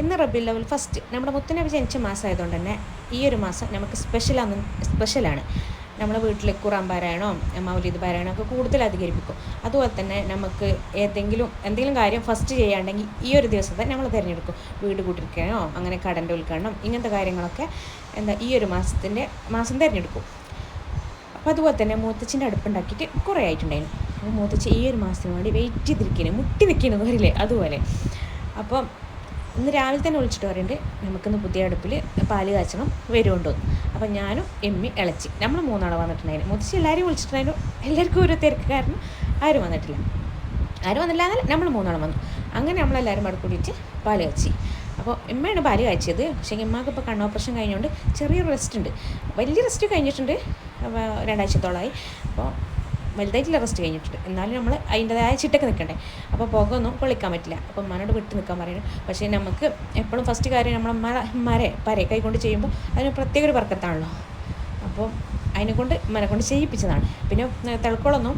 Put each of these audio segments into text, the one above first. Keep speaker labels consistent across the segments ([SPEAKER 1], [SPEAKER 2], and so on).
[SPEAKER 1] ഇന്ന് റബീഉൽ അവ്വൽ ഫസ്റ്റ് നമ്മുടെ മുത്തുനബി ജനിച്ച മാസമായതുകൊണ്ട് തന്നെ ഈ ഒരു മാസം നമുക്ക് സ്പെഷ്യലാണ്. നമ്മുടെ വീട്ടിൽ ഖുർആൻ പാരായണോ മൗലിദ് പാരായണോ ഒക്കെ കൂടുതൽ അധികരിപ്പിക്കും. അതുപോലെ തന്നെ നമുക്ക് എന്തെങ്കിലും കാര്യം ഫസ്റ്റ് ചെയ്യാണ്ടെങ്കിൽ ഈ ഒരു ദിവസത്തെ നമ്മൾ തിരഞ്ഞെടുക്കും. വീട് കൂട്ടിരിക്കാനോ അങ്ങനെ കടൻ്റെ ഉദ്ഘാടനം ഇങ്ങനത്തെ കാര്യങ്ങളൊക്കെ ഈ ഒരു മാസം തിരഞ്ഞെടുക്കും. അപ്പോൾ അതുപോലെ തന്നെ മൂത്തച്ഛൻ്റെ അടുപ്പുണ്ടാക്കിയിട്ട് കുറേ ആയിട്ടുണ്ടായിരുന്നു. അപ്പോൾ മൂത്തച്ഛ ഈ ഒരു മാസത്തിന് വേണ്ടി വെയിറ്റ് ചെയ്തിരിക്കുന്നു, മുട്ടി നിൽക്കുന്നു പറയില്ലേ അതുപോലെ. അപ്പം ഇന്ന് രാവിലെ തന്നെ വിളിച്ചിട്ട് പറയുന്നുണ്ട് നമുക്കിന്ന് പുതിയ അടുപ്പിൽ പാല് കാച്ചണം വരുമുണ്ടോ. അപ്പം ഞാനും എമ്മി ഇളച്ചി നമ്മൾ മൂന്നാളെ വന്നിട്ടുണ്ടായിരുന്നു. മുത്തശ്ശി എല്ലാവരെയും വിളിച്ചിട്ടുണ്ടായിരുന്നു. എല്ലാവർക്കും ഒരു തിരക്ക് കാരണം ആരും വന്നില്ല എന്നാൽ നമ്മൾ മൂന്നാളും വന്നു. അങ്ങനെ നമ്മളെല്ലാവരും അവിടെ കൂടിയിട്ട് പാല് കാച്ചി. അപ്പോൾ എമ്മയാണ് പാല് കാച്ചിയത്. പക്ഷേ എമ്മക്ക് ഇപ്പോൾ കണ്ണോപ്പറേഷൻ കഴിഞ്ഞുകൊണ്ട് ചെറിയൊരു റെസ്റ്റ് ഉണ്ട്. വലിയ റെസ്റ്റ് കഴിഞ്ഞിട്ടുണ്ട്, 2 ആഴ്ചത്തോളമായി. അപ്പോൾ വലുതായിട്ടുള്ള റെസ്റ്റ് കഴിഞ്ഞിട്ടുണ്ട്. എന്നാലും നമ്മൾ അതിൻ്റെതായ ചിട്ടൊക്കെ നിൽക്കണ്ടേ. അപ്പോൾ പുകയൊന്നും കൊള്ളിക്കാൻ പറ്റില്ല. അപ്പോൾ ഉമ്മാനോട് വിട്ട് നിൽക്കാൻ പറയുന്നത്. പക്ഷേ നമുക്ക് എപ്പോഴും ഫസ്റ്റ് കാര്യം നമ്മളെ പരേ കൈകൊണ്ട് ചെയ്യുമ്പോൾ അതിന് പ്രത്യേക ഒരു വർക്കത്താണല്ലോ. അപ്പോൾ അതിനെക്കൊണ്ട് ഉമ്മനെ കൊണ്ട് ചെയ്യിപ്പിച്ചതാണ്. പിന്നെ തിളക്കോളൊന്നും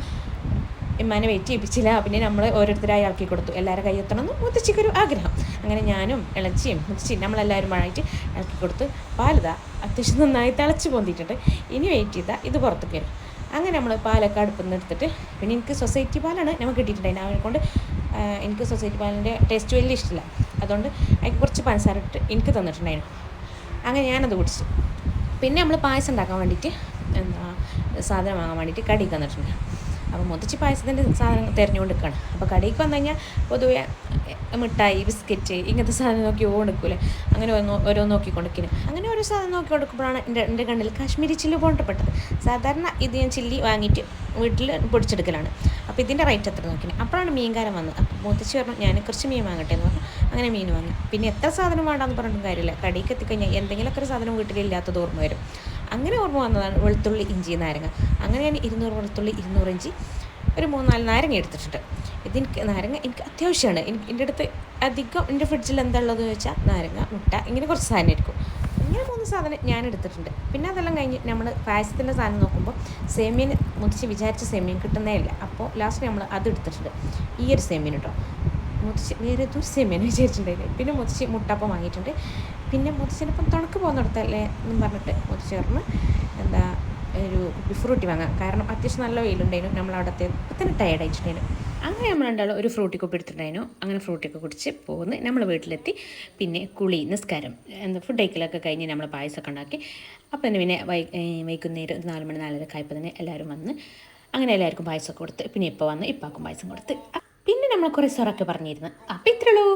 [SPEAKER 1] ഉമ്മാനെ വെയിറ്റ് ചെയ്യിപ്പിച്ചില്ല. പിന്നെ നമ്മൾ ഓരോരുത്തരായി ഇളക്കി കൊടുത്തു. എല്ലാവരും കൈയെത്തണമെന്ന് മുത്തശ്ശിക്കൊരു ആഗ്രഹം. അങ്ങനെ ഞാനും ഇളച്ചിയും മുത്തശ്ശി നമ്മളെല്ലാവരും ആയിട്ട് ഇളക്കി കൊടുത്ത് പാലിതാ അത്യാവശ്യം നന്നായി തിളച്ച് പൊന്തിയിട്ടുണ്ട്. ഇനി വെയിറ്റ് ചെയ്താൽ ഇത് പുറത്തേക്ക് വരും. അങ്ങനെ നമ്മൾ പാലൊക്കെ അടുപ്പിൽ നിന്ന് എടുത്തിട്ട്, പിന്നെ എനിക്ക് സൊസൈറ്റി പാലാണ് നമുക്ക് കിട്ടിയിട്ടുണ്ടായിരുന്നു. അതിനെക്കൊണ്ട് എനിക്ക് സൊസൈറ്റി പാലിൻ്റെ ടേസ്റ്റ് വലിയ ഇഷ്ടമില്ല. അതുകൊണ്ട് അതിന് കുറച്ച് പഞ്ചസാര ഇട്ട് എനിക്ക് തന്നിട്ടുണ്ടായിരുന്നു. അങ്ങനെ ഞാനത് കുടിച്ചു. പിന്നെ നമ്മൾ പായസം ഉണ്ടാക്കാൻ വേണ്ടിയിട്ട് സാധനം വാങ്ങാൻ വേണ്ടിയിട്ട് കടിക്ക് തന്നിട്ടുണ്ട്. അപ്പോൾ മുത്തച്ഛി പായസത്തിൻ്റെ സാധനം തിരഞ്ഞുകൊണ്ട് നിൽക്കുകയാണ്. അപ്പോൾ കടയിലേക്ക് വന്നു കഴിഞ്ഞാൽ പൊതുവെ മിഠായി, ബിസ്ക്കറ്റ് ഇങ്ങനത്തെ സാധനം നോക്കി കൊടുക്കൂലേ. അങ്ങനെ ഓരോ നോക്കിക്കൊണ്ടിരിക്കുന്നു. അങ്ങനെ ഓരോ സാധനം നോക്കി കൊടുക്കുമ്പോഴാണ് എൻ്റെ കണ്ണിൽ കാശ്മീരി ചില്ലി കൊണ്ടപ്പെട്ടത്. സാധാരണ ഇത് ഞാൻ ചില്ലി വാങ്ങിയിട്ട് വീട്ടിൽ പൊടിച്ചെടുക്കലാണ്. അപ്പോൾ ഇതിൻ്റെ റേറ്റ് എത്ര നോക്കിയത്. അപ്പോഴാണ് മീൻകാരൻ വന്നത്. അപ്പോൾ മുത്തച്ഛി പറഞ്ഞു ഞാൻ കുറച്ച് മീൻ വാങ്ങട്ടെ എന്ന് പറഞ്ഞു. അങ്ങനെ മീൻ വാങ്ങി. പിന്നെ എത്ര സാധനം വേണ്ടാന്ന് പറഞ്ഞിട്ടും കാര്യമില്ല. കടയിലേക്ക് എത്തിക്കഴിഞ്ഞാൽ എന്തെങ്കിലുമൊക്കെ ഒരു സാധനം വീട്ടിലില്ലാത്തത് ഓർമ്മ വരും. അങ്ങനെ ഓർമ്മ വന്നതാണ് വെളുത്തുള്ളി, ഇഞ്ചി, നാരങ്ങ. അങ്ങനെ ഞാൻ 200 വെളുത്തുള്ളി, 200 ഇഞ്ചി, ഒരു 3-4 നാരങ്ങ എടുത്തിട്ടുണ്ട്. നാരങ്ങ എനിക്ക് അത്യാവശ്യമാണ്. എൻ്റെ അടുത്ത് അധികം എൻ്റെ ഫ്രിഡ്ജിൽ എന്താ ഉള്ളതെന്ന് ചോദിച്ചാൽ നാരങ്ങ, മുട്ട, ഇങ്ങനെ കുറച്ച് സാധനം ആയിരിക്കും. ഇങ്ങനെ 3 സാധനം ഞാൻ എടുത്തിട്ടുണ്ട്. പിന്നെ അതെല്ലാം കഴിഞ്ഞ് നമ്മൾ പായസത്തിൻ്റെ സാധനം നോക്കുമ്പോൾ സേമിയൻ മുത്തശ്ശി വിചാരിച്ച സേമിയൻ കിട്ടുന്നേ ഇല്ല. അപ്പോൾ ലാസ്റ്റ് നമ്മൾ അത് എടുത്തിട്ടുണ്ട്. ഈ ഒരു സേമിയൻ കേട്ടോ. മുത്തശ്ശി വേറെ ഏതൊരു സേമിയൻ വിചാരിച്ചിട്ടുണ്ടായില്ലേ. പിന്നെ മുത്തശ്ശി മുട്ടപ്പം വാങ്ങിയിട്ടുണ്ട്. പിന്നെ മുത്തശ്ശിനിപ്പം തുണക്ക് പോകുന്നിടത്തല്ലേ എന്നും പറഞ്ഞിട്ട് മുത്തശ്ശി പറഞ്ഞ് ഒരു ഫ്രൂട്ടി വാങ്ങാം. കാരണം അത്യാവശ്യം നല്ല വെയിലുണ്ടായിരുന്നു. നമ്മളവിടത്തെ തന്നെ ടയർഡ് ആയിട്ടുണ്ടായിരുന്നു. അങ്ങനെ നമ്മൾ രണ്ടാളും ഒരു ഫ്രൂട്ടി കുപ്പി എടുത്തിട്ടുണ്ടായിരുന്നു. അങ്ങനെ ഫ്രൂട്ടിയൊക്കെ കുടിച്ച് പോകുന്നു. നമ്മൾ വീട്ടിലെത്തി. പിന്നെ കുളി, നിസ്കാരം, ഫുഡ് കഴിക്കലൊക്കെ കഴിഞ്ഞ് നമ്മൾ പായസമൊക്കെ ഉണ്ടാക്കി. അപ്പം തന്നെ പിന്നെ വൈകുന്നേരം 4 മണി 4:30 ആയപ്പോൾ തന്നെ എല്ലാവരും വന്ന് അങ്ങനെ എല്ലാവർക്കും പായസമൊക്കെ കൊടുത്ത്, പിന്നെ ഇപ്പോൾ വന്ന് ഇപ്പാക്കും പായസം കൊടുത്ത്, പിന്നെ നമ്മൾ കുറേ സൊറൊക്കെ പറഞ്ഞിരുന്നു. അപ്പം ഇത്രയുള്ളൂ.